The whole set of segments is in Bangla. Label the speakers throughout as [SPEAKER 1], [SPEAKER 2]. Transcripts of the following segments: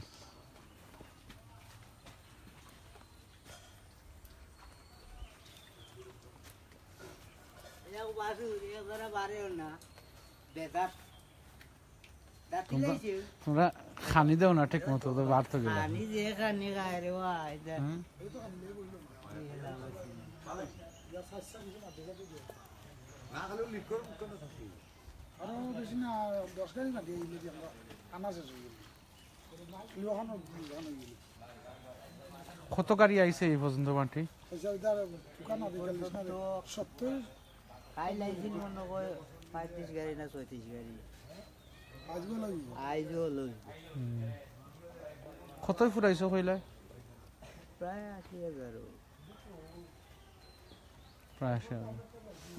[SPEAKER 1] আছে। তোমরা খানি দেও না ঠিক মতো, তো বার তো গেলে কত গাড়ি আইছে এই পর্যন্ত মাটি? কতই ফুরাইছো কইলা?
[SPEAKER 2] প্রায় 80,000।
[SPEAKER 1] প্রায় 80,000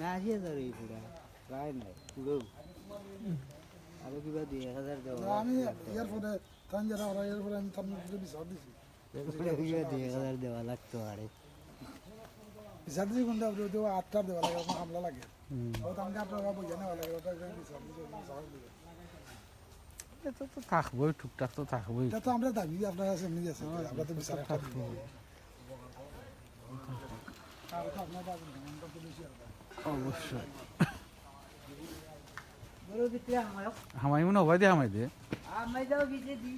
[SPEAKER 2] না 80,000 পুরা প্রায় নাই পুরো। আরো কিবা 2,000 দেওয়া
[SPEAKER 3] আমি ইয়ার পরে তান যারা ওরা এর পরে আমি তার মধ্যে বিচার দিছি।
[SPEAKER 2] কিবা 2,000 দেওয়া লাগতো আরে
[SPEAKER 3] বিচার দিছি কোনটা দেওয়া 8টা দেওয়া লাগে, আমার হামলা লাগে। ও তামকে আপনারা বুঝে নেওয়া লাগে, ওটা বিচার দিছি বিচার দিছি।
[SPEAKER 1] এটা তো থাকবোই, টুকটাক তো থাকবোই।
[SPEAKER 3] এটা তো আমরা দাবি আপনারা কাছে এমনি আছে, আমরা তো বিচার থাকবো। আর তো আপনারা দাবি আমরা তো বেশি আর
[SPEAKER 1] অবশ্যই
[SPEAKER 2] বড় দিতে আমায়
[SPEAKER 1] হামাই মনে হয় দিয়ে হামাই দিয়ে
[SPEAKER 2] আমায় দাও বিজে দি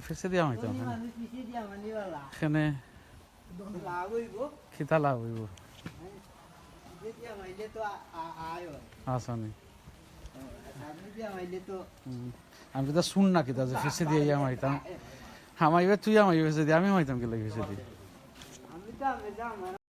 [SPEAKER 1] ফেসে দিয়ে হামাইতে
[SPEAKER 2] আমি মানুষ বিজে দি আমানি वाला
[SPEAKER 1] এখানে
[SPEAKER 2] লাভ হইবো
[SPEAKER 1] খিতা লাভ হইব।
[SPEAKER 2] বিজে দি আমাইলে তো আয়
[SPEAKER 1] আসানি
[SPEAKER 2] আমি দি আমাইলে তো
[SPEAKER 1] আমি তো শুন না কিতা যে ফেসে দিয়ে হামাইতাম, হামাইবে তুই হামাইবে ফেসে দিয়ে, আমি হামাইতাম কি লাগে ফেসে দিয়ে।
[SPEAKER 2] আমি তো আমি